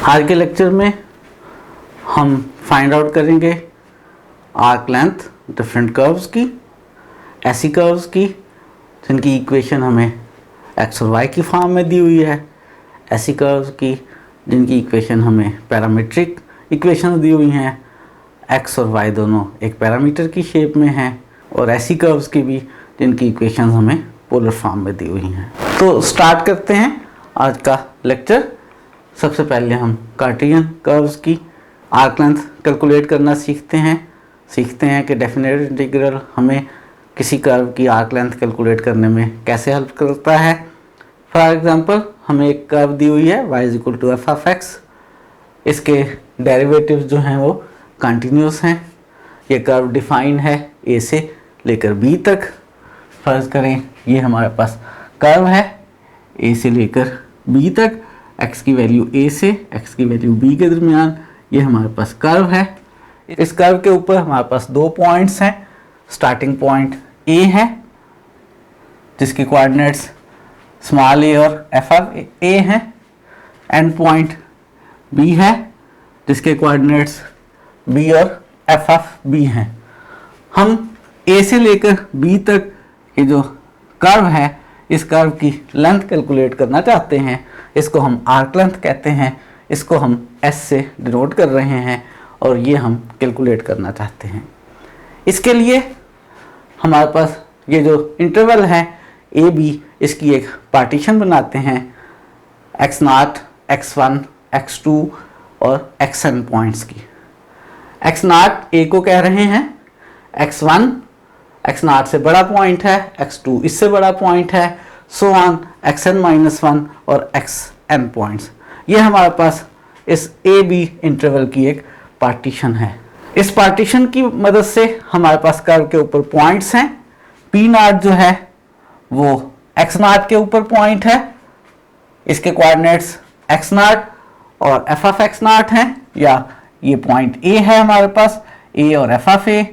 आज के लेक्चर में हम फाइंड आउट करेंगे आर्क लेंथ डिफरेंट कर्व्स की, ऐसी कर्व्स की जिनकी इक्वेशन हमें एक्स और वाई की फॉर्म में दी हुई है, ऐसी कर्व्स की जिनकी इक्वेशन हमें पैरामीट्रिक इक्वेशन दी हुई हैं, एक्स और वाई दोनों एक पैरामीटर की शेप में हैं, और ऐसी कर्व्स की भी जिनकी इक्वेशन हमें पोलर फॉर्म में दी हुई हैं। तो स्टार्ट करते हैं आज का लेक्चर। सबसे पहले हम कार्टेशियन कर्व्स की आर्क लेंथ कैलकुलेट करना सीखते हैं कि डेफिनेट इंटीग्रल हमें किसी कर्व की आर्क लेंथ कैलकुलेट करने में कैसे हेल्प करता है। फॉर एग्जांपल हमें एक कर्व दी हुई है y = f ऑफ x, इसके डेरिवेटिव्स जो हैं वो कंटिन्यूस हैं। ये कर्व डिफाइन है a से लेकर b तक। फर्ज करें ये हमारे पास कर्व है a से लेकर b तक, x की वैल्यू a से x की वैल्यू b के दरमियान ये हमारे पास कर्व है। इस कर्व के ऊपर हमारे पास दो पॉइंट्स हैं। स्टार्टिंग पॉइंट a है जिसके कोऑर्डिनेट्स स्मॉल a और f ऑफ a हैं। एंड पॉइंट b है जिसके कोऑर्डिनेट्स b और f ऑफ b हैं। हम a से लेकर b तक ये जो कर्व है इस कर्व की लेंथ कैलकुलेट करना चाहते हैं। इसको हम आर्क लेंथ कहते हैं, इसको हम s से डिनोट कर रहे हैं और ये हम कैलकुलेट करना चाहते हैं। इसके लिए हमारे पास ये जो इंटरवल है ए बी, इसकी एक पार्टीशन बनाते हैं x0, x1, x2 और xn पॉइंट्स की। x0 a को कह रहे हैं, x1 x0 से बड़ा पॉइंट है, x2 इससे बड़ा पॉइंट है, सो ऑन xn-1 और xn पॉइंट्स। ये हमारे पास इस ए बी इंटरवल की एक पार्टीशन है। इस पार्टीशन की मदद से हमारे पास कर्व के ऊपर पॉइंट्स हैं। P0 जो है वो x0 के ऊपर पॉइंट है, इसके कोऑर्डिनेट्स x0 और f ऑफ x0 हैं, या ये पॉइंट A है हमारे पास, A और f ऑफ A।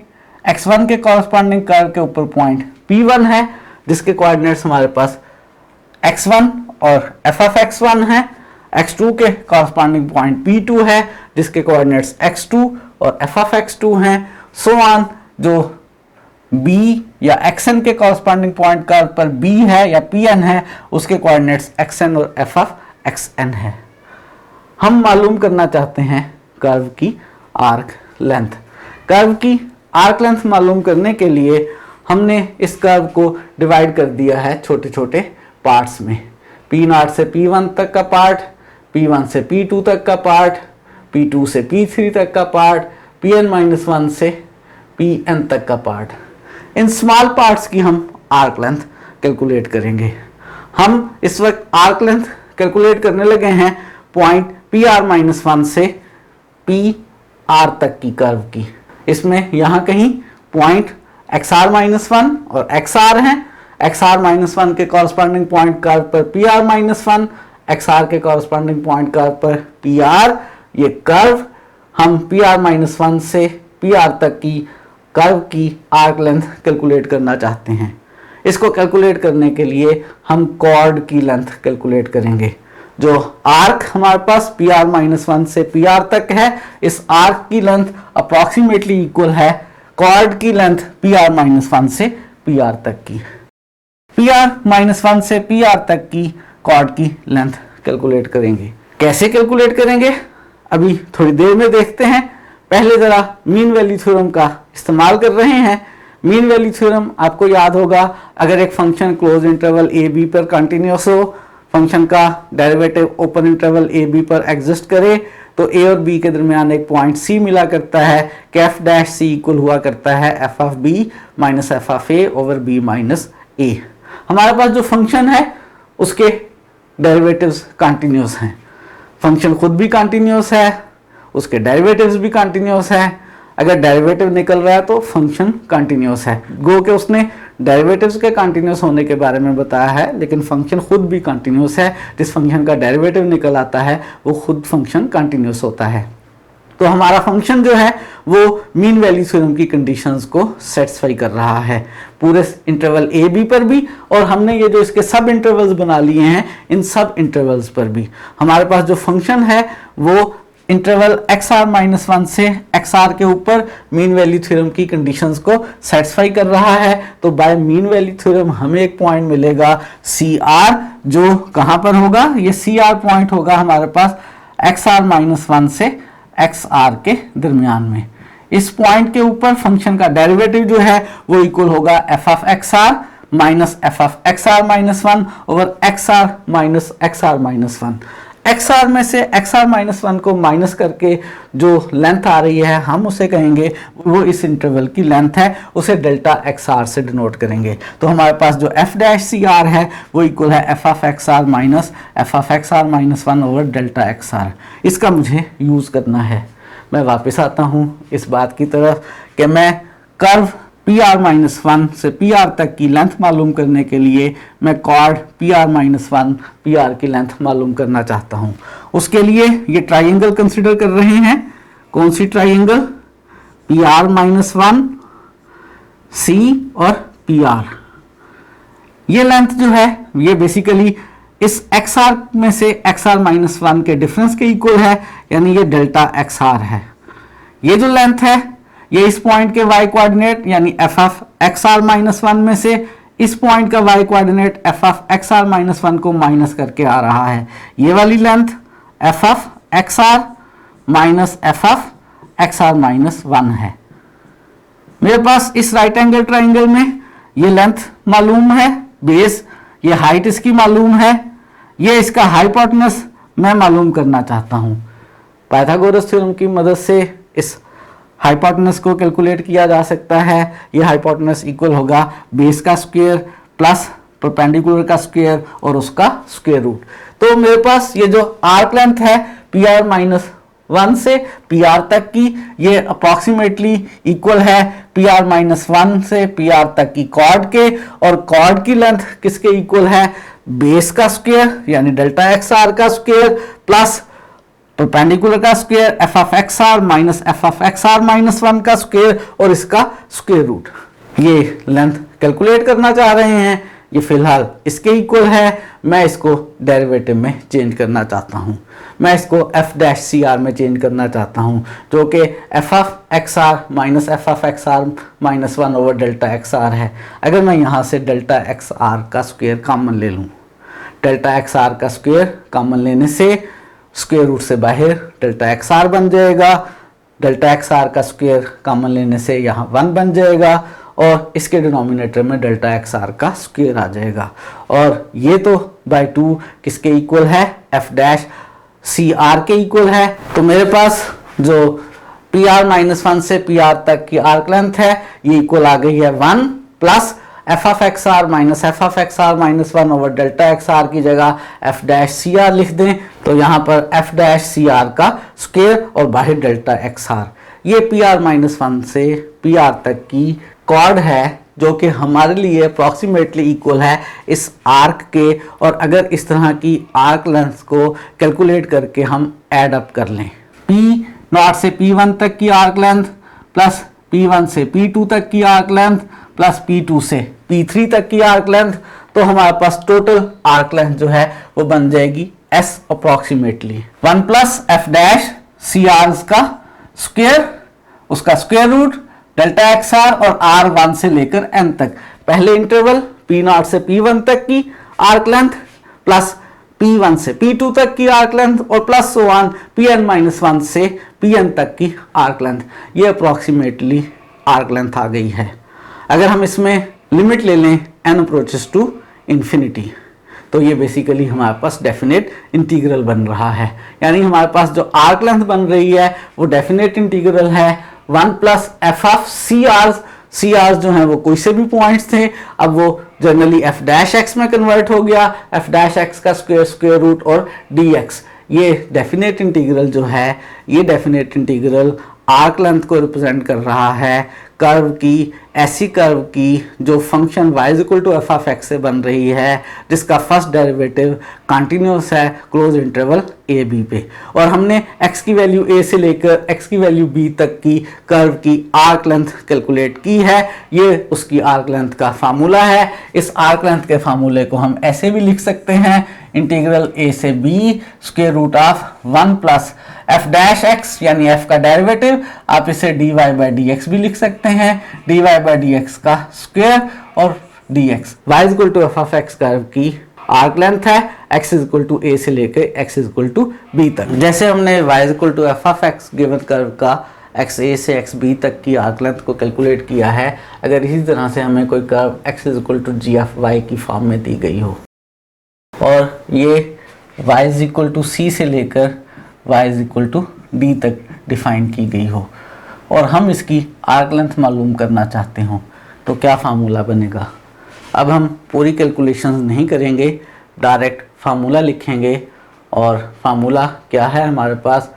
x1 के कॉरस्पॉन्डिंग कर्व के ऊपर पॉइंट P1 है जिसके कोऑर्डिनेट्स हमारे पास x1 और f ऑफ x1 है। x2 के कॉरस्पॉन्डिंग पॉइंट P2 है जिसके कोऑर्डिनेट्स x2 और f ऑफ x2 हैं। सो ऑन जो B या xn के कॉरस्पॉन्डिंग पॉइंट कर्व पर B है या Pn है उसके कोऑर्डिनेट्स xn और f ऑफ xn है। हम मालूम करना चाहते हैं कर्व की आर्क लेंथ। कर्व की आर्क लेंथ मालूम करने के लिए हमने इस कर्व को डिवाइड कर दिया है छोटे छोटे पार्ट्स में। P0 से P1 तक का पार्ट, P1 से P2 तक का पार्ट, P2 से P3 तक का पार्ट, Pn-1 से Pn तक का पार्ट। इन स्मॉल पार्ट्स की हम आर्क लेंथ कैलकुलेट करेंगे। हम इस वक्त आर्क लेंथ कैलकुलेट करने लगे हैं पॉइंट Pr-1 से Pr तक की कर्व की। इसमें यहाँ कहीं पॉइंट xr-1 और xr हैं। xr-1 के कॉरस्पॉन्डिंग पॉइंट कर्व पर Pr-1, xr के कॉरस्पॉन्डिंग पॉइंट कर्व पर Pr। ये कर्व हम Pr-1 से Pr तक की कर्व की आर्क लेंथ कैलकुलेट करना चाहते हैं। इसको कैलकुलेट करने के लिए हम कॉर्ड की लेंथ कैलकुलेट करेंगे। जो आर्क हमारे पास Pr-1 से Pr तक है, इस आर्क की लेंथ अप्रॉक्सीमेटली इक्वल है कॉर्ड की लेंथ Pr-1 से Pr तक की। Pr-1 से Pr तक की कॉर्ड की लेंथ कैलकुलेट करेंगे। कैसे कैलकुलेट करेंगे अभी थोड़ी देर में देखते हैं। पहले जरा मीन वैल्यू थ्योरम का इस्तेमाल कर रहे हैं। मीन वैल्यू थ्योरम आपको याद होगा, अगर एक function close interval a b पर कंटिन्यूअस हो, फंक्शन का derivative open interval a b पर एग्जिस्ट करे, तो ए और बी के दरमियान एक पॉइंट सी मिला करता है कि एफ डैश सी इक्वल हुआ करता है f of b minus f of a over b minus a. हमारे पास जो फंक्शन है उसके डेरिवेटिव्स कंटिन्यूअस हैं। फंक्शन खुद भी कंटिन्यूअस है, उसके डेरिवेटिव्स भी कंटिन्यूअस है। अगर डेरिवेटिव निकल रहा है तो फंक्शन कंटिन्यूअस है। गो के उसने डेरिवेटिव्स के कंटिन्यूअस होने के बारे में बताया है, लेकिन फंक्शन खुद भी कंटिन्यूअस है। जिस फंक्शन का डेरिवेटिव निकल आता है वो खुद फंक्शन कंटिन्यूअस होता है। तो हमारा फंक्शन जो है वो मीन वैल्यू थ्योरम की कंडीशंस को सेटिस्फाई कर रहा है पूरे इंटरवल ए बी पर भी, और हमने ये जो इसके सब इंटरवल्स बना लिए हैं इन सब इंटरवल्स पर भी हमारे पास जो फंक्शन है वो इंटरवल xr-1 से xr के ऊपर मीन वैल्यू थ्योरम की कंडीशंस को सेटिस्फाई कर रहा है। तो बाय मीन वैल्यू थ्योरम हमें एक पॉइंट मिलेगा CR, जो कहां पर होगा, ये CR पॉइंट होगा हमारे पास xr-1 से xr के दरमियान में। इस पॉइंट के ऊपर फंक्शन का डेरिवेटिव जो है वो इक्वल होगा f of xr minus f of xr-1 over xr minus xr-1। xr में से xr-1 को माइनस करके जो लेंथ आ रही है हम उसे कहेंगे, वो इस इंटरवल की लेंथ है, उसे डेल्टा xr से डिनोट करेंगे। तो हमारे पास जो f डैश cr है वो इक्वल है f of xr minus f of xr-1 over delta xr। इसका मुझे यूज़ करना है। मैं वापस आता हूँ इस बात की तरफ कि मैं कर्व PR-1 से PR तक की लेंथ मालूम करने के लिए मैं कॉर्ड PR-1 PR की लेंथ मालूम करना चाहता हूँ। उसके लिए ये ट्राइंगल कंसिडर कर रहे हैं। कौन सी ट्राइंगल? PR-1 C और PR। ये लेंथ जो है ये बेसिकली इस XR में से XR-1 के डिफरेंस के इक्वल है, यानी ये डेल्टा XR है। ये जो लेंथ है ये इस पॉइंट के y कोऑर्डिनेट यानी f ऑफ xr-1 में से इस पॉइंट का y coordinate f of xr-1 को माइनस करके आ रहा है। ये वाली length f of xr minus f of xr-1 है। मेरे पास इस राइट एंगल ट्राइंगल में ये लेंथ मालूम है, बेस, ये हाइट इसकी मालूम है, ये इसका हाइपोटेनस मैं मालूम करना चाहता हूँ। पाइथागोरस थ्योरम की मदद से इस हाइपोटेनस को कैलकुलेट किया जा सकता है। ये हाइपोटेनस इक्वल होगा बेस का स्क्वायर प्लस परपेंडिकुलर का स्क्वायर और उसका स्क्वायर रूट। तो मेरे पास ये जो आर्क लेंथ है PR-1 से PR तक की, ये अप्रॉक्सीमेटली इक्वल है PR-1 से PR तक की कॉर्ड के, और कॉर्ड की लेंथ किसके इक्वल है? बेस का स्क्वायर यानी डेल्टा XR का स्क्वायर प्लस परपेंडिकुलर का square f of xr minus f of xr-1 का स्क्वायर और इसका स्क्वायर रूट। ये लेंथ कैलकुलेट करना चाह रहे हैं, ये फिलहाल इसके इक्वल है। मैं इसको डेरिवेटिव में चेंज करना चाहता हूँ, मैं इसको f डैश cr में चेंज करना चाहता हूँ, जो कि f of xr minus f of xr-1 over delta xr है। अगर मैं यहाँ से डेल्टा xr का स्क्वायर कॉमन ले लूँ, डेल्टा xr का स्क्वायर कॉमन लेने से स्क्वायर रूट से बाहर डेल्टा XR बन जाएगा, डेल्टा XR का स्क्वायर कॉमन लेने से यहाँ 1 बन जाएगा और इसके डिनोमिनेटर में डेल्टा XR का स्क्वायर आ जाएगा। और ये तो बाय 2 किसके इक्वल है? f डैश CR के इक्वल है। तो मेरे पास जो PR-1 से PR तक की आर्क लेंथ है ये इक्वल आ गई है 1 plus f of xr minus f of xr-1 over delta XR की जगह f डैश CR लिख दें, तो यहाँ पर f डैश CR का स्क्वायर और बाहर डेल्टा XR। ये PR-1 से PR तक की कॉर्ड है जो कि हमारे लिए अप्रॉक्सीमेटली इक्वल है इस आर्क के, और अगर इस तरह की आर्क लेंथ को कैलकुलेट करके हम ऐड अप कर लें, P0 से P1 तक की आर्क लेंथ प्लस P1 से P2 तक की आर्क लेंथ प्लस P2 से P3 तक की आर्क लेंथ, तो हमारे पास टोटल आर्क लेंथ जो है वो बन जाएगी S approximately 1 plus f dash CR का स्क्वायर, उसका स्क्वायर रूट डेल्टा XR और R 1 से लेकर n तक, पहले इंटरवल P0 से P1 तक की आर्क लेंथ प्लस P1 से P2 तक की आर्क लेंथ और प्लस सो ऑन Pn-1 से Pn तक की आर्क लेंथ। ये अप्रॉक्सीमेटली आर्क लेंथ आ गई है। अगर हम इसमें लिमिट ले लें n अप्रोचेस टू इन्फिनिटी, तो ये बेसिकली हमारे पास डेफिनेट इंटीग्रल बन रहा है, यानी हमारे पास जो आर्क लेंथ बन रही है वो डेफिनेट इंटीग्रल है 1 प्लस f ऑफ CR जो है वो कोई से भी पॉइंट्स थे, अब वो जनरली f डैश x में कन्वर्ट हो गया, f डैश x का स्क्वायर, स्क्वायर रूट और dx। ये डेफिनेट इंटीग्रल जो है ये डेफिनेट इंटीग्रल आर्क लेंथ को रिप्रेजेंट कर रहा है कर्व की, ऐसी कर्व की जो function y is equal to f of x से बन रही है, जिसका फर्स्ट डेरिवेटिव कंटिन्यूस है क्लोज इंटरवल ए बी पे, और हमने x की वैल्यू a से लेकर x की वैल्यू b तक की कर्व की आर्क लेंथ कैलकुलेट की है। ये उसकी आर्क लेंथ का फार्मूला है। इस आर्क लेंथ के फार्मूले को हम ऐसे भी लिख सकते हैं, इंटीग्रल a से b square root of 1 plus f dash x, यानी f का डेरिवेटिव। आप इसे dy बाई डी एक्स भी लिख सकते हैं, dy बाई डी एक्स का स्क्वायर और dx। y is equal to f of x curve की आर्क लेंथ है, x is equal to a से लेकर x is equal to b तक। जैसे हमने y is equal to f of x given curve का x a से x B तक की आर्क लेंथ को कैलकुलेट किया है, अगर इसी तरह से हमें कोई curve x is equal to g of y की फॉर्म में दी गई हो और ये y is equal to c से लेकर y is equal to d तक डिफाइन की गई हो और हम इसकी आर्क लेंथ मालूम करना चाहते हो, तो क्या फार्मूला बनेगा। अब हम पूरी कैलकुलेशंस नहीं करेंगे, डायरेक्ट फार्मूला लिखेंगे। और फार्मूला क्या है हमारे पास,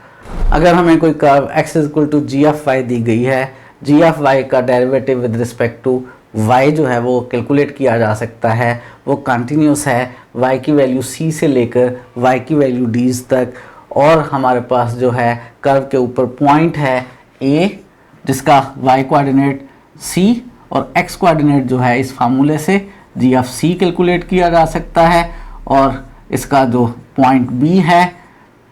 अगर हमें कोई curve x is equal to g of y दी गई है, जी ऑफ वाई का derivative with respect to y जो है वो कैलकुलेट किया जा सकता है, वो कंटिन्यूस है, y की वैल्यू c से लेकर y की वैल्यू d तक, और हमारे पास जो है कर्व के ऊपर पॉइंट है a जिसका y कोऑर्डिनेट c और x कोऑर्डिनेट जो है इस फार्मूले से g ऑफ c कैलकुलेट किया जा सकता है, और इसका जो पॉइंट b है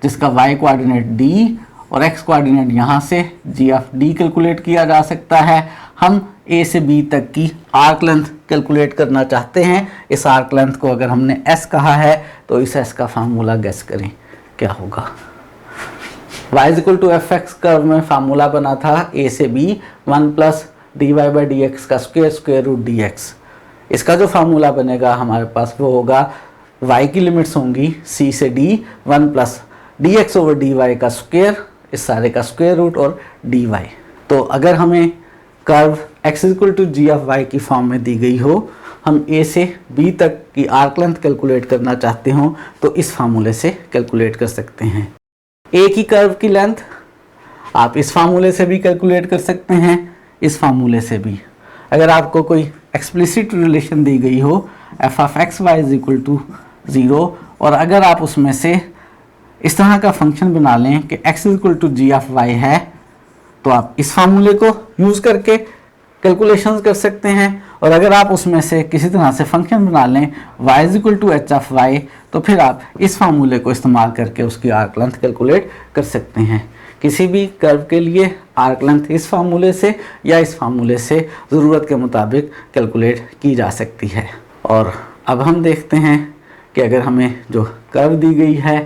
जिसका y कोऑर्डिनेट d और x कोऑर्डिनेट यहाँ से g ऑफ d कैलकुलेट किया जा सकता है। हम a से b तक की आर्क लेंथ कैलकुलेट करना चाहते हैं। इस आर्क लेंथ को अगर हमने s कहा है तो इस s का फार्मूला गेस करें क्या होगा। y is equal to f x curve में फार्मूला बना था a से b 1 plus d y by d x का square square root d x. इसका जो फार्मूला बनेगा हमारे पास वो होगा, y की लिमिट्स होंगी c से d 1 plus d x over d y का स्क्वायर, इस सारे का स्क्वायर रूट और डी वाई। तो अगर हमें curve x is equal to g of y की फॉर्म में दी गई हो, हम a से b तक की आर्क लेंथ कैलकुलेट करना चाहते हो तो इस फार्मूले से कैलकुलेट कर सकते हैं। a की कर्व की लेंथ आप इस फार्मूले से भी कैलकुलेट कर सकते हैं, इस फार्मूले से भी। अगर आपको कोई एक्सप्लिसिट रिलेशन दी गई हो f of x y is equal to 0 और अगर आप उसमें से इस तरह का फंक्शन बना लें कि x is equal to g of y है, तो आप इस फार्मूले को यूज़ करके कैलकुलेशंस कर सकते हैं। और अगर आप उसमें से किसी तरह से फंक्शन बना लें y is equal to h of y, तो फिर आप इस फार्मूले को इस्तेमाल करके उसकी आर्क लेंथ कैलकुलेट कर सकते हैं। किसी भी कर्व के लिए आर्क लेंथ इस फार्मूले से या इस फार्मूले से ज़रूरत के मुताबिक कैलकुलेट की जा सकती है। और अब हम देखते हैं कि अगर हमें जो कर्व दी गई है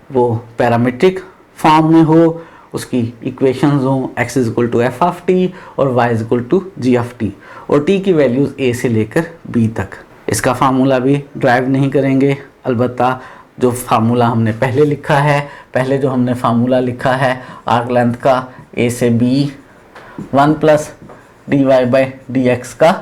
वो पैरामीट्रिक फॉर्म में हो, उसकी इक्वेशंस हो x is equal to f of t और y is equal to g of t, और t की वैल्यूज़ a से लेकर b तक। इसका फार्मूला भी ड्राइव नहीं करेंगे, अलबत्ता जो फार्मूला हमने पहले लिखा है, पहले जो हमने फार्मूला लिखा है आर्क लेंथ का a से b 1 plus d y by d x का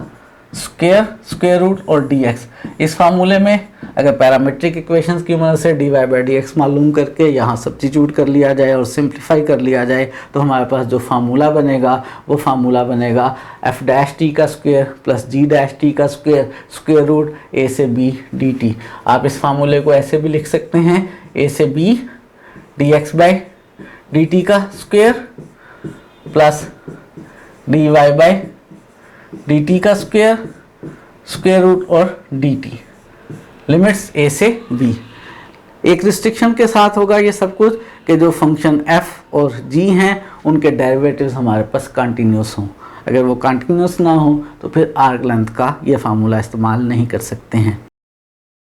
स्क्वायर रूट और dx, इस फार्मूले में अगर पैरामीट्रिक इक्वेशंस की मदद से dy बाई डी एक्स मालूम करके यहाँ सब्स्टिट्यूट कर लिया जाए और सिंप्लीफाई कर लिया जाए तो हमारे पास जो फार्मूला बनेगा वो फार्मूला बनेगा एफ डैश टी का स्क्वायर प्लस जी डैश टी का स्क्वायर स्क्वायर रूट a से b dt। आप इस फार्मूले को ऐसे भी लिख सकते हैं a से b dx बाई dt का square plus dy by dt का स्क्वायर रूट और dt, लिमिट्स a से b। एक रिस्ट्रिक्शन के साथ होगा ये सब कुछ कि जो फंक्शन f और g हैं उनके डेरिवेटिव्स हमारे पास कंटिन्यूस हों। अगर वो कंटिन्यूस ना हो तो फिर आर्क लेंथ का ये फार्मूला इस्तेमाल नहीं कर सकते हैं।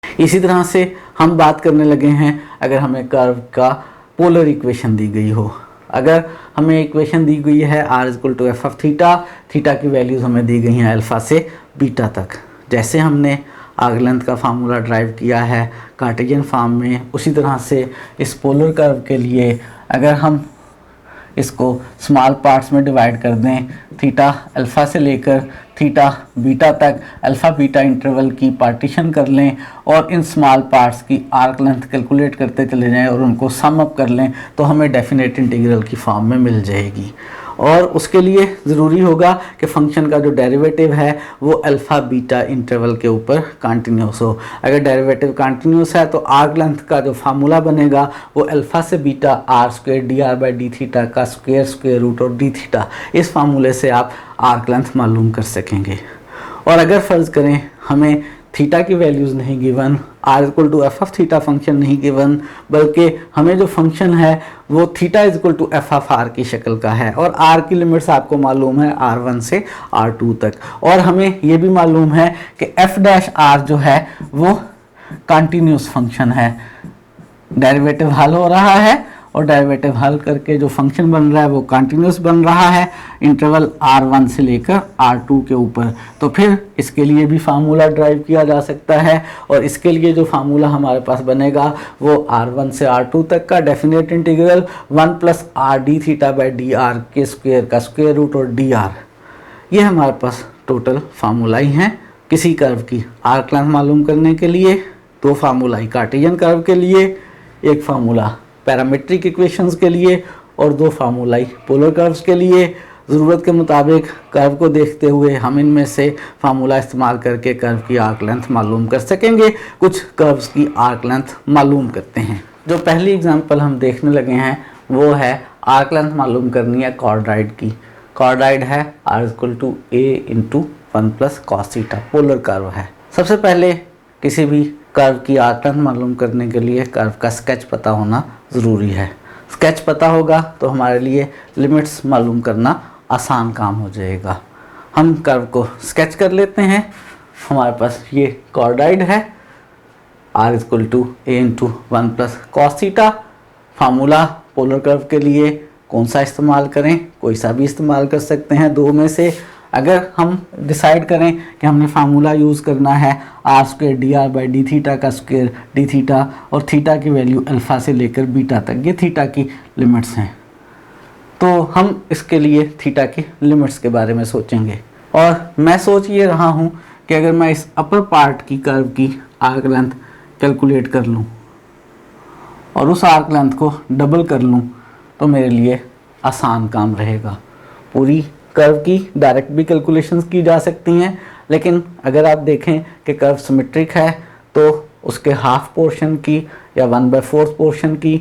इसी तरह से हम बात करने लगे हैं अगर हमें कर्व का पोलर इक्वेशन दी गई हो। अगर हमें इक्वेशन दी गई है r is equal to f of theta, theta की वैल्यूज़ हमें दी गई हैं अल्फ़ा से बीटा तक। जैसे हमने आर्क लेंथ का फार्मूला ड्राइव किया है कार्टेशियन फॉर्म में, उसी तरह से इस पोलर कर्व के लिए अगर हम इसको स्मॉल पार्ट्स में डिवाइड कर दें, थीटा अल्फ़ा से लेकर थीटा बीटा तक अल्फ़ा बीटा इंटरवल की पार्टीशन कर लें और इन स्मॉल पार्ट्स की आर्क लेंथ कैलकुलेट करते चले जाएं और उनको सम अप कर लें तो हमें डेफिनेट इंटीग्रल की फॉर्म में मिल जाएगी। और उसके लिए ज़रूरी होगा कि फंक्शन का जो डेरिवेटिव है वो अल्फ़ा बीटा इंटरवल के ऊपर कंटिन्यूस हो। अगर डेरिवेटिव कंटिन्यूस है तो आर्क लेंथ का जो फार्मूला बनेगा वो अल्फ़ा से beta r square d r by d theta का स्क्वायर रूट और डी थीटा, इस फार्मूले से आप आर्क लेंथ मालूम कर सकेंगे। और अगर फ़र्ज़ करें हमें थीटा की वैल्यूज़ नहीं given, r equal to f of theta function नहीं गिवन, बल्कि हमें जो फंक्शन है वो theta is equal to f of r की शक्ल का है और आर की लिमिट्स आपको मालूम है R1 से R2 तक, और हमें ये भी मालूम है कि एफ डैश आर जो है वो कंटिन्यूस फंक्शन है। डेरिवेटिव हल हो रहा है और डेरिवेटिव हल करके जो फंक्शन बन रहा है वो कंटिन्यूस बन रहा है इंटरवल R1 से लेकर R2 के ऊपर। तो फिर इसके लिए भी फार्मूला ड्राइव किया जा सकता है और इसके लिए जो फार्मूला हमारे पास बनेगा वो R1 से R2 तक का definite integral 1 plus R D theta by D R के स्क्वायर का स्क्वायर रूट और डी आर, ये हमारे पास टोटल फार्मूला ही हैं किसी कर्व की आर्क लेंथ मालूम करने के लिए। दो फार्मूला ही कार्टेशियन कर्व के लिए, एक फार्मूला पैरामीट्रिक इक्वेशंस के लिए और दो फार्मूला ही पोलर कर्व्स के लिए। ज़रूरत के मुताबिक कर्व को देखते हुए हम इनमें से फार्मूला इस्तेमाल करके कर्व की आर्क लेंथ मालूम कर सकेंगे। कुछ कर्व्स की आर्क लेंथ मालूम करते हैं। जो पहली एग्जांपल हम देखने लगे हैं वो है आर्क लेंथ मालूम करनी है कॉर्डराइड की। कॉर्डराइड है r equal to a into 1 plus cos theta, polar curve है। सबसे पहले किसी भी कर्व की आर्क लेंथ मालूम करने के लिए कर्व का स्केच पता होना ज़रूरी है। स्केच पता होगा तो हमारे लिए लिमिट्स मालूम करना आसान काम हो जाएगा। हम कर्व को स्केच कर लेते हैं। हमारे पास ये कॉर्डराइड है, r equal to a into 1 plus cos theta. Formula polar curve के लिए कौन सा इस्तेमाल करें, कोई सा भी इस्तेमाल कर सकते हैं दो में से। अगर हम डिसाइड करें कि हमने फार्मूला यूज़ करना है r square d r by d theta का स्क्वायर डी थीटा और थीटा की वैल्यू अल्फ़ा से लेकर बीटा तक, ये थीटा की लिमिट्स हैं, तो हम इसके लिए थीटा की लिमिट्स के बारे में सोचेंगे। और मैं सोच ये रहा हूँ कि अगर मैं इस अपर पार्ट की कर्व की आर्क लेंथ कैलकुलेट कर लूँ और उस आर्क लेंथ को डबल कर लूँ तो मेरे लिए आसान काम रहेगा। पूरी कर्व की डायरेक्ट भी कैलकुलेशंस की जा सकती हैं, लेकिन अगर आप देखें कि कर्व सिमेट्रिक है तो उसके हाफ पोर्शन की या 1/4 पोर्शन की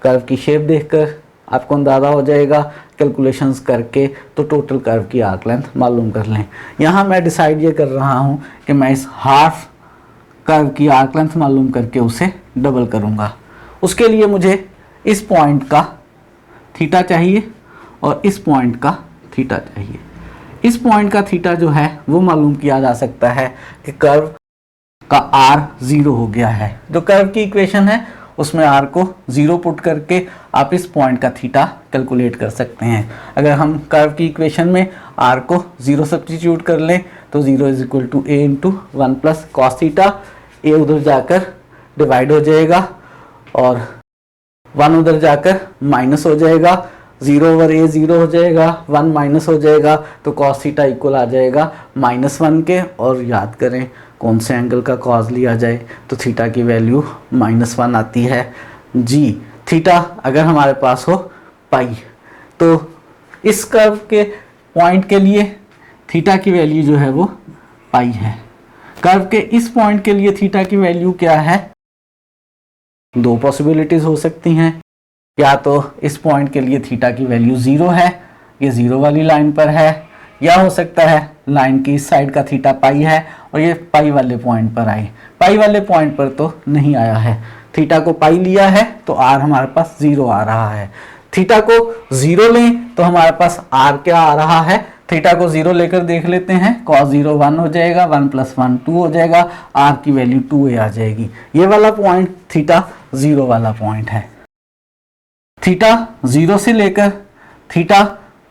कर्व की शेप देखकर आपको अंदाज़ा हो जाएगा। कैलकुलेशंस करके तो टोटल कर्व की आर्क लेंथ मालूम कर लें। यहाँ मैं डिसाइड ये कर रहा हूँ कि मैं इस हाफ कर्व की आर्क लेंथ मालूम करके उसे डबल करूँगा। उसके लिए मुझे इस पॉइंट का थीटा चाहिए और इस पॉइंट का थीटा चाहिए। इस पॉइंट का थीटा जो है वो मालूम किया जा सकता है कि कर्व का आर 0 हो गया है। जो कर्व की इक्वेशन है उसमें आर को 0 पुट करके आप इस पॉइंट का थीटा कैलकुलेट कर सकते हैं। अगर हम कर्व की इक्वेशन में आर को 0 सब्स्टिट्यूट कर लें तो 0 is equal to a into 1 plus cos theta. A उधर जाकर डिवाइड हो जाएगा और 1 उधर जाकर माइनस हो जाएगा। 0 ओवर ए 0 हो जाएगा, 1 माइनस हो जाएगा तो कॉस थीटा इक्वल आ जाएगा -1 के। और याद करें कौन से एंगल का कॉस लिया जाए तो थीटा की वैल्यू -1 आती है जी। थीटा अगर हमारे पास हो पाई तो इस कर्व के पॉइंट के लिए थीटा की वैल्यू जो है वो पाई है। कर्व के इस पॉइंट के लिए थीटा की वैल्यू क्या है, दो पॉसिबिलिटीज हो सकती हैं। या तो इस पॉइंट के लिए थीटा की वैल्यू 0 है, ये 0 वाली लाइन पर है, या हो सकता है लाइन की इस साइड का थीटा पाई है और ये पाई वाले पॉइंट पर आए। पाई वाले पॉइंट पर तो नहीं आया है, थीटा को पाई लिया है तो आर हमारे पास 0 आ रहा है। थीटा को 0 लें तो हमारे पास आर क्या आ रहा है, थीटा को 0 लेकर देख लेते हैं। cos 0 1 हो जाएगा, 1 + 1 2 हो जाएगा, आर की वैल्यू 2a आ जाएगी। ये वाला पॉइंट थीटा 0 वाला पॉइंट है। थीटा 0 से लेकर थीटा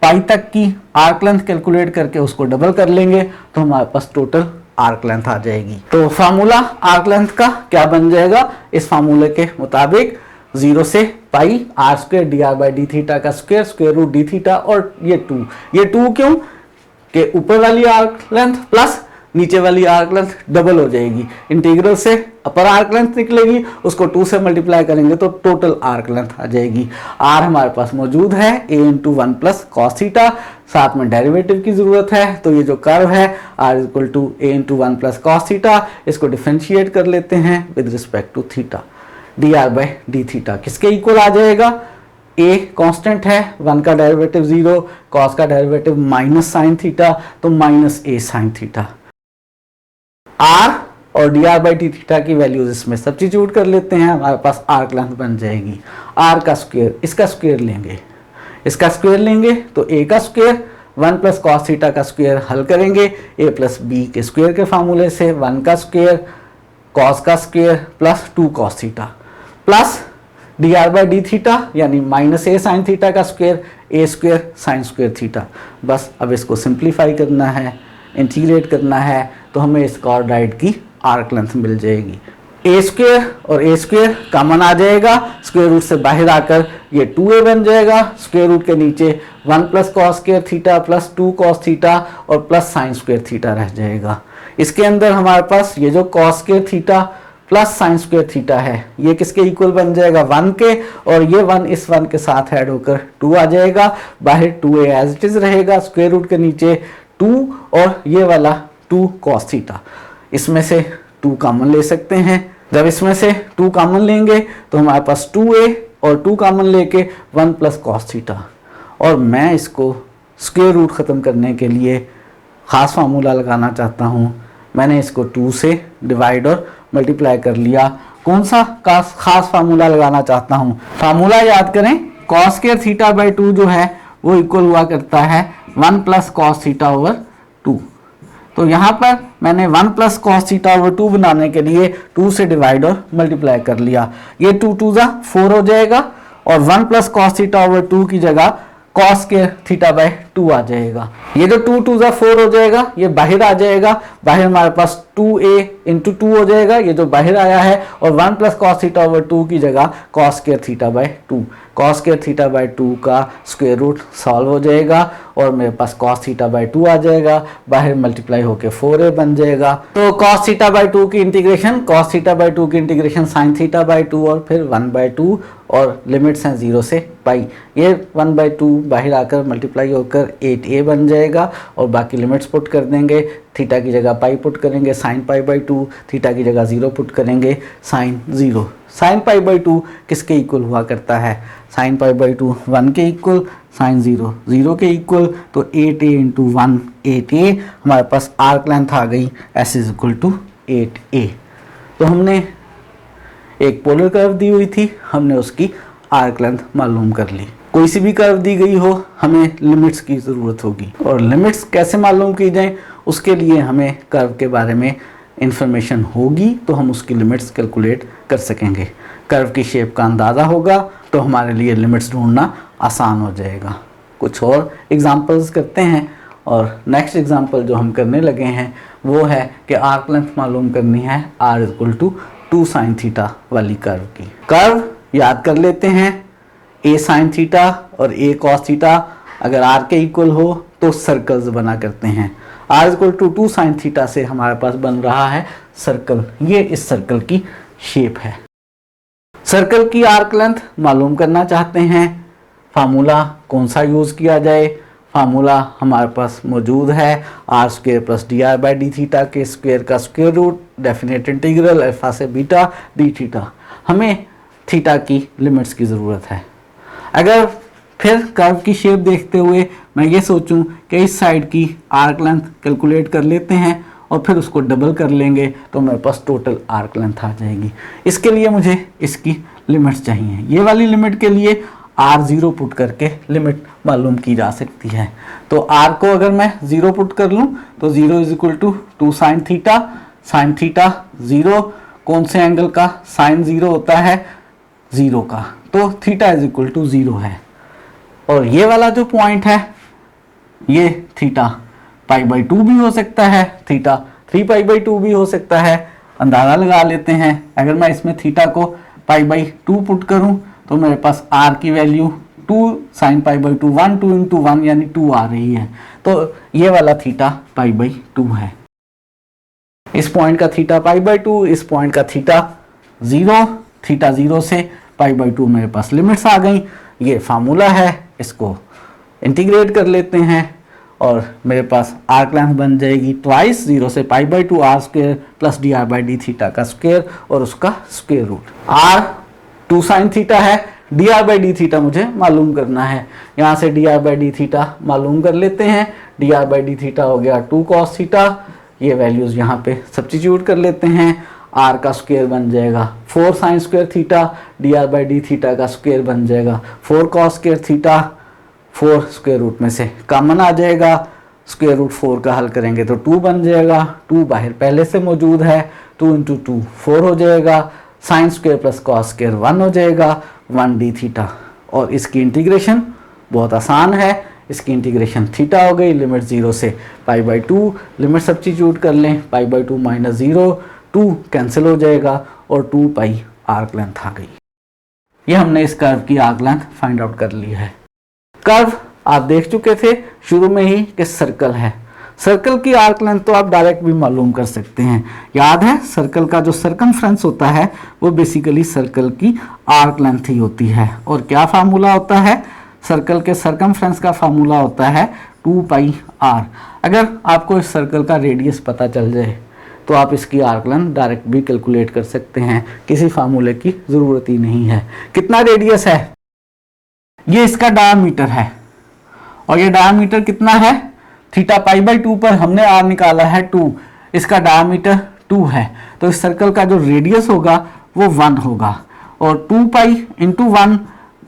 पाई तक की आर्क लेंथ कैलकुलेट करके उसको डबल कर लेंगे तो हमारे पास टोटल आर्क लेंथ आ जाएगी। तो फार्मूला आर्क लेंथ का क्या बन जाएगा, इस फार्मूले के मुताबिक 0 से pi r square d r by d theta का स्क्वायर रूट डी थीटा और ये 2 क्यों कि ऊपर वाली आर्क लेंथ प्लस नीचे वाली आर्क लेंथ डबल हो जाएगी, इंटीग्रल से अपर आर्क लेंथ निकलेगी, उसको 2 से मल्टीप्लाई करेंगे तो टोटल आर्क लेंथ आ जाएगी। आर हमारे पास मौजूद है a into 1 plus cos theta, साथ में डेरिवेटिव की जरूरत है, तो ये जो कर्व है r equal to a into 1 plus cos theta, इसको डिफरेंशिएट कर लेते हैं with respect to theta, dr by d theta किसके इक्वल आ जाएगा, a कांस्टेंट है, 1 का डेरिवेटिव 0, cos का डेरिवेटिव माइनस साइन थीटा, तो minus a sine theta. r और dr बाई डी थीटा की वैल्यूज इसमें सब्स्टिट्यूट कर लेते हैं, हमारे पास आर्क लेंथ बन जाएगी r का स्क्वायर, इसका स्क्वायर लेंगे, इसका स्क्वायर लेंगे तो a का स्क्वायर 1 प्लस कॉस थीटा का स्क्वायर हल करेंगे a प्लस b के स्क्वायर के फार्मूले से, 1 का स्क्वायर cos का square plus 2 cos theta plus dr by d theta यानी माइनस a साइन थीटा का square a square sine square theta. बस अब इसको सिंप्लीफाई करना है, इंटीग्रेट करना है, तो हमें इस कॉर्डाइड की आर्क लेंथ मिल जाएगी। a स्क्वायर और a स्क्वायर कॉमन आ जाएगा, स्क्वायर रूट से बाहर आकर ये 2a बन जाएगा, स्क्वायर रूट के नीचे 1 plus cos square theta plus 2 cos theta और प्लस साइन स्क्वायर थीटा रह जाएगा। इसके अंदर हमारे पास ये जो cos square theta plus sine square theta है, ये किसके इक्वल बन जाएगा, 1 के, और ये 1 इस 1 के साथ ऐड होकर 2 आ जाएगा, बाहर 2a एज इट इज रहेगा, स्क्वायर रूट के नीचे 2 और ये वाला 2 कॉस थीटा, इसमें से 2 कॉमन ले सकते हैं। जब इसमें से 2 कॉमन लेंगे तो हमारे पास 2a और 2 कॉमन लेके 1 प्लस कॉस थीटा, और मैं इसको स्क्वायर रूट ख़त्म करने के लिए ख़ास फार्मूला लगाना चाहता हूँ। मैंने इसको 2 से डिवाइड और मल्टीप्लाई कर लिया। कौन सा खास फार्मूला लगाना चाहता हूँ, फार्मूला याद करें, कॉस स्क्वायर थीटा बाई 2 जो है वो इक्वल हुआ करता है 1 प्लस कॉस थीटा ओवर 2। तो यहाँ पर मैंने 1 प्लस कॉस थीटा ओवर 2 बनाने के लिए 2 से डिवाइड और मल्टीप्लाई कर लिया, ये 2 2 जा 4 हो जाएगा, और 1 प्लस कॉस थीटा ओवर 2 की जगह कॉस स्क्वायर थीटा बाय 2 आ जाएगा। ये जो 2 2 जा 4 हो जाएगा, ये बाहर आ जाएगा, बाहर हमारे पास 2a इंटू 2 हो जाएगा, ये जो बाहर आया है, और 1 प्लस कॉस थीटा ओवर 2 की जगह cos square theta by 2, cos square theta by 2 का स्क्वायर रूट सॉल्व हो जाएगा, और मेरे पास कॉस थीटा बाय 2 आ जाएगा, बाहर मल्टीप्लाई होकर 4a बन जाएगा। तो कॉस थीटा बाय 2 की इंटीग्रेशन, कॉस थीटा बाय 2 की इंटीग्रेशन साइन थीटा बाय 2 और फिर 1/2, और लिमिट्स हैं 0 से पाई, ये 1/2 बाहर आकर मल्टीप्लाई होकर 8a बन जाएगा, और बाकी लिमिट्स पुट कर देंगे, थीटा की जगह पाई पुट करेंगे, साइन पाई बाई 2, थीटा की जगह 0 पुट करेंगे, साइन 0। साइन पाई बाई 2 किसके इक्वल हुआ करता है, साइन पाई बाई 2 1 के इक्वल, साइन 0 0 के इक्वल, तो 8a इंटू 1 8a, हमारे पास आर्क लेंथ आ गई s is equal to 8a। तो हमने एक पोलर कर्व दी हुई थी, हमने उसकी आर्क लेंथ मालूम कर ली। कोई सी भी कर्व दी गई हो, हमें लिमिट्स की ज़रूरत होगी, और लिमिट्स कैसे मालूम की जाए, उसके लिए हमें कर्व के बारे में इंफॉर्मेशन होगी, तो हम उसकी लिमिट्स कैलकुलेट कर सकेंगे। कर्व की शेप का अंदाज़ा होगा तो हमारे लिए लिमिट्स ढूंढना आसान हो जाएगा। कुछ और एग्जांपल्स करते हैं, और नेक्स्ट एग्जांपल जो हम करने लगे हैं वो है कि आर्क लेंथ मालूम करनी है r equal to 2 sine theta वाली कर्व की। कर्व याद कर लेते हैं, a साइन थीटा और a कॉस थीटा अगर r के इक्वल हो तो सर्कल्स बना करते हैं। r equal to 2 sine theta से हमारे पास बन रहा है सर्कल, ये इस सर्कल की शेप है। सर्कल की आर्क लेंथ मालूम करना चाहते हैं, फार्मूला कौन सा यूज़ किया जाए, फार्मूला हमारे पास मौजूद है r square plus d r by d theta के स्क्वायर का square root, definite integral alpha से बीटा डी थीटा। हमें थीटा की लिमिट्स की ज़रूरत है। अगर फिर कर्व की शेप देखते हुए मैं ये सोचूं कि इस साइड की आर्क लेंथ कैलकुलेट कर लेते हैं और फिर उसको डबल कर लेंगे तो मेरे पास टोटल आर्क लेंथ आ जाएगी। इसके लिए मुझे इसकी लिमिट्स चाहिए। ये वाली लिमिट के लिए r0 पुट करके लिमिट मालूम की जा सकती है। तो r को अगर मैं 0 पुट कर लूँ तो 0 is equal to 2 sine theta 0 कौन से एंगल का, साइन 0 होता है 0 का, तो थीटा इज इक्वल टू 0 है। और ये वाला जो पॉइंट है ये थीटा पाई बाई 2 भी हो सकता है, थीटा 3 पाई बाई 2 भी हो सकता है। अंदाज़ा लगा लेते हैं, अगर मैं इसमें थीटा को पाई बाई 2 पुट करूं तो मेरे पास r की value 2 sine pi by 2 2 into 1 यानी 2 आ रही है। तो ये वाला थीटा पाई बाई 2 है। इस पॉइंट का थीटा π/2, इस पॉइंट का थीटा 0, थीटा 0 से π/2 मेरे पास लिमिट्स आ गई। ये फार्मूला है, इसको इंटीग्रेट कर लेते हैं और मेरे पास आर्क लेंथ बन जाएगी ट्वाइस 0 से π/2 r square plus dr/d theta का स्क्वायर और उसका square root. r 2 sin theta है, dr/d थीटा मुझे मालूम करना है। यहाँ से dr/d थीटा मालूम कर लेते हैं। dr/d थीटा हो गया 2 cos थीटा, ये वैल्यूज यहाँ पे सब्स्टिट्यूट कर लेते हैं। r का स्क्वायर बन जाएगा 4 sin square theta, dr/d theta का स्क्वायर बन जाएगा 4 cos square theta. 4 square root में से कॉमन आ जाएगा, स्क्वायर रूट 4 का हल करेंगे तो 2 बन जाएगा। 2 बाहर पहले से मौजूद है, 2 × 2 4 हो जाएगा। Sine square plus cos square 1 हो जाएगा, 1d थीटा। और इसकी इंटीग्रेशन बहुत आसान है, इसकी इंटीग्रेशन थीटा हो गई, लिमिट 0 से π/2, लिमिट सब्स्टिट्यूट कर लें, π/2 - 0, 2 कैंसिल हो जाएगा और 2π आर्क लेंथ आ गई। ये हमने इस कर्व की आर्क लेंथ फाइंड आउट कर ली है। कर्व आप देख चुके थे शुरू में ही कि सर्कल है, सर्कल की आर्क लेंथ तो आप डायरेक्ट भी मालूम कर सकते हैं। याद है, सर्कल का जो सर्कमफ्रेंस होता है वो बेसिकली सर्कल की आर्क लेंथ ही होती है। और क्या फार्मूला होता है? सर्कल के सर्कमफ्रेंस का फार्मूला होता है 2πr। अगर आपको इस सर्कल का रेडियस पता चल जाए तो आप इसकी आर्क लेंथ डायरेक्ट भी कैलकुलेट कर सकते हैं, किसी फार्मूले की ज़रूरत ही नहीं है। कितना रेडियस है? ये इसका डायमीटर है और ये डायमीटर कितना है? थीटा π/2 पर हमने r निकाला है 2, इसका डायमीटर 2 है, तो इस सर्कल का जो रेडियस होगा वो 1 होगा और 2π × 1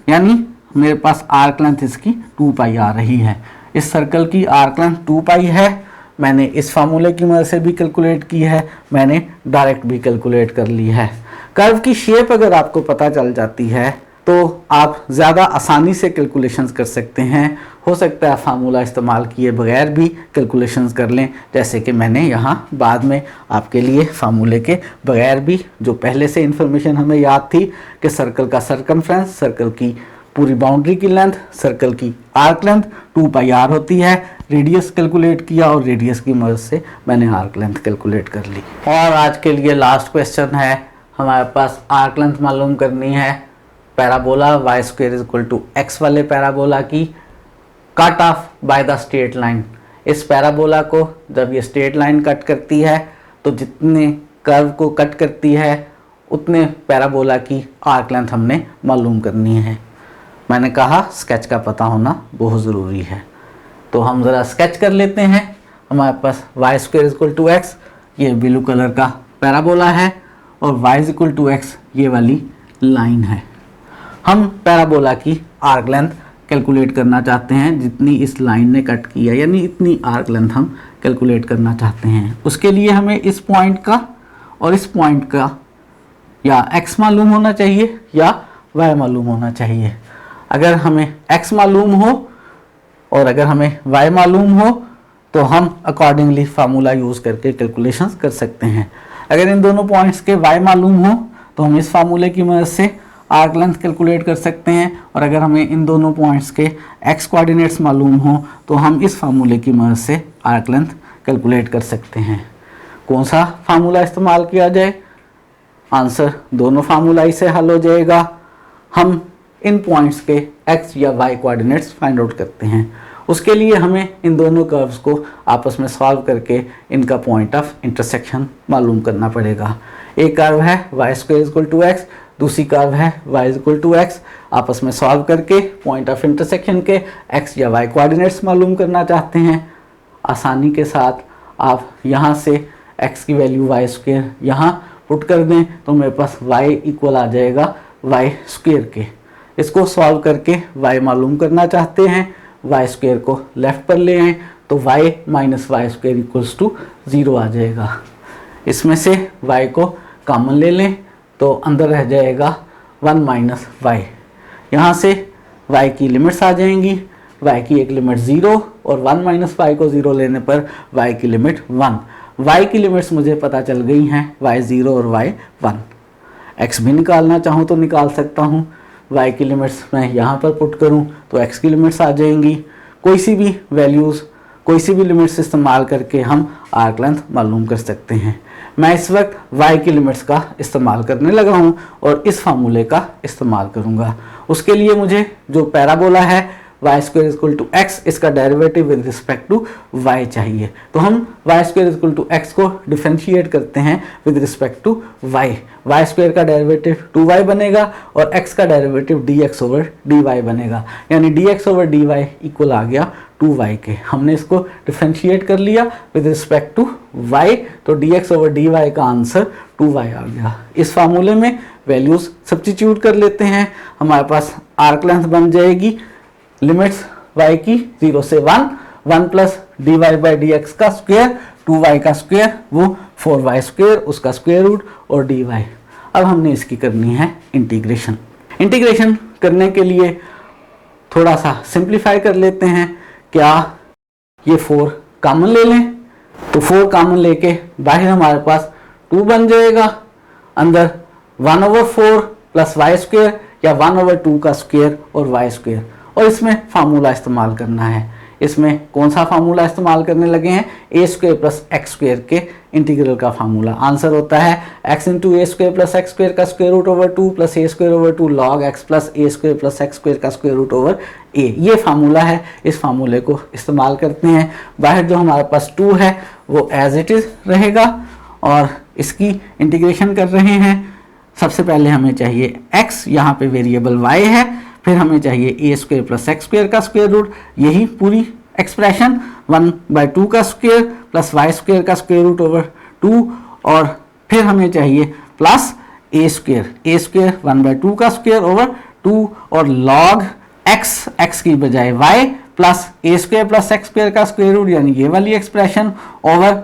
यानी मेरे पास आर्क लेंथ इसकी 2π आ रही है। इस सर्कल की आर्क लेंथ 2π है। मैंने इस फार्मूले की मदद से भी कैलकुलेट की है, मैंने डायरेक्ट भी कैलकुलेट कर ली है। कर्व की शेप अगर आपको पता चल जाती है तो आप ज़्यादा आसानी से कैलकुलेशंस कर सकते हैं। हो सकता है फार्मूला इस्तेमाल किए बगैर भी कैलकुलेशंस कर लें, जैसे कि मैंने यहाँ बाद में आपके लिए फार्मूले के बगैर भी, जो पहले से इन्फॉर्मेशन हमें याद थी कि सर्कल का सर्कमफ्रेंस, सर्कल की पूरी बाउंड्री की लेंथ, सर्कल की आर्क लेंथ 2πr होती है, रेडियस कैलकुलेट किया और रेडियस की मदद से मैंने आर्क लेंथ कैलकुलेट कर ली। और आज के लिए लास्ट क्वेश्चन है, हमारे पास आर्क लेंथ मालूम करनी है पैराबोला y² = x वाले पैराबोला की cut off by the straight line. इस पैराबोला को जब ये स्ट्रेट लाइन कट करती है तो जितने कर्व को कट करती है उतने पैराबोला की आर्क लेंथ हमने मालूम करनी है। मैंने कहा स्केच का पता होना बहुत ज़रूरी है, तो हम ज़रा स्केच कर लेते हैं। हमारे पास y² = x, ये ब्लू कलर का पैराबोला है और y = x ये वाली लाइन है। हम पैराबोला की आर्क लेंथ कैलकुलेट करना चाहते हैं, जितनी इस लाइन ने कट की है यानी इतनी आर्क लेंथ हम कैलकुलेट करना चाहते हैं। उसके लिए हमें इस पॉइंट का और इस पॉइंट का या x मालूम होना चाहिए या y मालूम होना चाहिए। अगर हमें x मालूम हो और अगर हमें y मालूम हो तो हम अकॉर्डिंगली फार्मूला यूज़ करके कैलकुलेशंस कर सकते हैं। अगर इन दोनों पॉइंट्स के y मालूम हो तो हम इस फार्मूले की मदद से आर्क लेंथ कैलकुलेट कर सकते हैं, और अगर हमें इन दोनों पॉइंट्स के x कोऑर्डिनेट्स मालूम हो तो हम इस फार्मूले की मदद से आर्क लेंथ कैलकुलेट कर सकते हैं। कौन सा फार्मूला इस्तेमाल किया जाए? आंसर दोनों फार्मूला ही से हल हो जाएगा। हम इन पॉइंट्स के x या y कोऑर्डिनेट्स फाइंड आउट करते हैं। उसके लिए हमें इन दोनों कर्व्स को आपस में सॉल्व करके इनका पॉइंट ऑफ इंटरसेक्शन मालूम करना पड़ेगा। एक कर्व है y² = x, दूसरी कर्व है y = x। आपस में सॉल्व करके पॉइंट ऑफ इंटरसेक्शन के x या y कोऑर्डिनेट्स मालूम करना चाहते हैं। आसानी के साथ आप यहाँ से x की वैल्यू y² यहाँ पुट कर दें तो मेरे पास y इक्वल आ जाएगा y² के। इसको सॉल्व करके y मालूम करना चाहते हैं, y² को लेफ्ट पर ले आएँ तो y - y² = 0 आ जाएगा। इसमें से y को कॉमन ले लें तो अंदर रह जाएगा 1 - y। यहाँ से y की लिमिट्स आ जाएंगी, y की एक लिमिट 0 और 1 - y को 0 लेने पर y की लिमिट 1। y की लिमिट्स मुझे पता चल गई हैं, y 0 और y 1। x भी निकालना चाहूँ तो निकाल सकता हूँ। y की लिमिट्स मैं यहाँ पर पुट करूँ तो x की लिमिट्स आ जाएंगी। कोई सी भी वैल्यूज़, कोई सी भी लिमिट्स इस्तेमाल करके हम आर्क लेंथ मालूम कर सकते हैं। मैं इस वक्त y की लिमिट्स का इस्तेमाल करने लगा हूँ और इस फार्मूले का इस्तेमाल करूँगा। उसके लिए मुझे जो पैराबोला है y square equal to x, इसका derivative with respect to y चाहिए। तो हम y square equal to x को डिफरेंशिएट करते हैं with respect to y। y square का डेरिवेटिव 2y बनेगा और x का डेरिवेटिव dx ओवर dy बनेगा, यानी dx ओवर dy इक्वल आ गया 2y के। हमने इसको डिफरेंशिएट कर लिया विद रिस्पेक्ट टू y, तो dx ओवर dy का आंसर 2y आ गया। इस फार्मूले में वैल्यूज सब्स्टिट्यूट कर लेते हैं, हमारे पास आर्क लेंथ बन जाएगी लिमिट्स y की 0 से 1 plus dy by d x का स्क्वायर, 2y का स्क्वायर वो 4y स्क्वायर, उसका स्क्वायर रूट और dy। अब हमने इसकी करनी है इंटीग्रेशन। इंटीग्रेशन करने के लिए थोड़ा सा सिंप्लीफाई कर लेते हैं। क्या ये 4 कॉमन ले लें? तो 4 कॉमन लेके बाहर हमारे पास 2 बन जाएगा, अंदर 1/4 प्लस वाई स्क्वायर या 1/2 का स्क्वायर और y स्क्वायर, और इसमें फार्मूला इस्तेमाल करना है। इसमें कौन सा फार्मूला इस्तेमाल करने लगे हैं? A square plus x square के इंटीग्रल का फार्मूला। आंसर होता है x into a square plus x square का square root over 2 plus a square over 2 log x plus a square plus x square का स्क्वायर रूट ओवर a। ये formula है, इस फार्मूले को इस्तेमाल करते हैं। बाहर जो हमारे पास 2 है वो एज इट इज रहेगा और इसकी इंटीग्रेशन कर रहे हैं। सबसे पहले हमें चाहिए x, यहाँ पे वेरिएबल y है, फिर हमें चाहिए ए स्क्वायर प्लस एक्स स्क्वायर का स्क्वायर रूट, यही पूरी एक्सप्रेशन 1/2 का स्क्वायर प्लस वाई स्क्वायर का स्क्वायर रूट ओवर 2, और फिर हमें चाहिए प्लस ए स्क्वायर 1/2 का स्क्वायर ओवर 2 और लॉग x की बजाय y plus a square plus x square का स्क्वायर रूट, यानी ये वाली एक्सप्रेशन ओवर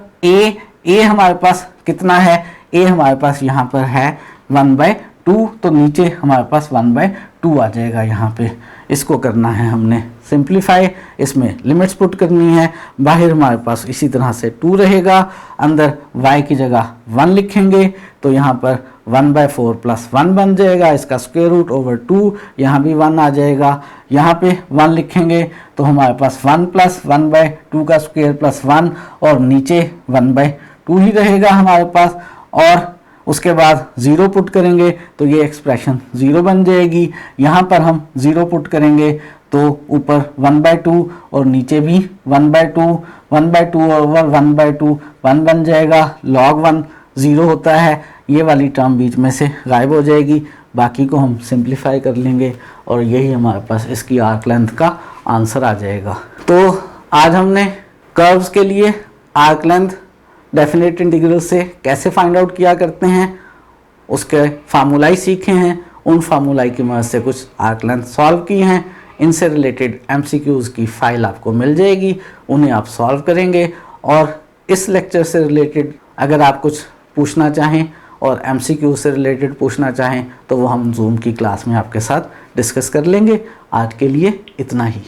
a हमारे पास कितना है? a हमारे पास यहाँ पर है 1/2, तो नीचे हमारे पास 1/2 आ जाएगा। यहाँ पे इसको करना है हमने सिंप्लीफाई, इसमें लिमिट्स पुट करनी है। बाहर हमारे पास इसी तरह से 2 रहेगा, अंदर y की जगह 1 लिखेंगे, तो यहाँ पर 1/4 प्लस 1 बन जाएगा, इसका स्क्वायर रूट ओवर 2, यहाँ भी 1 आ जाएगा। यहाँ पे 1 लिखेंगे तो हमारे पास 1 प्लस 1/2 का स्क्वायर प्लस 1 और नीचे 1/2 ही रहेगा हमारे पास, और उसके बाद 0 पुट करेंगे तो ये एक्सप्रेशन 0 बन जाएगी। यहाँ पर हम 0 पुट करेंगे तो ऊपर 1/2 और नीचे भी 1/2 ओवर 1/2 1 बन जाएगा, log 1 0 होता है, ये वाली टर्म बीच में से गायब हो जाएगी। बाकी को हम सिंप्लीफाई कर लेंगे और यही हमारे पास इसकी आर्क लेंथ का आंसर आ जाएगा। तो आज हमने कर्व्स के लिए आर्क लेंथ डेफिनेट इंटीग्रल से कैसे फाइंड आउट किया करते हैं उसके फार्मूलाई सीखे हैं, उन फार्मूलाई की मदद से कुछ आर्क लेंथ सॉल्व की हैं। इनसे रिलेटेड MCQs की फाइल आपको मिल जाएगी, उन्हें आप सॉल्व करेंगे। और इस लेक्चर से रिलेटेड अगर आप कुछ पूछना चाहें और MCQ से रिलेटेड पूछना चाहें तो वो हम जूम की क्लास में आपके साथ डिस्कस कर लेंगे। आज के लिए इतना ही।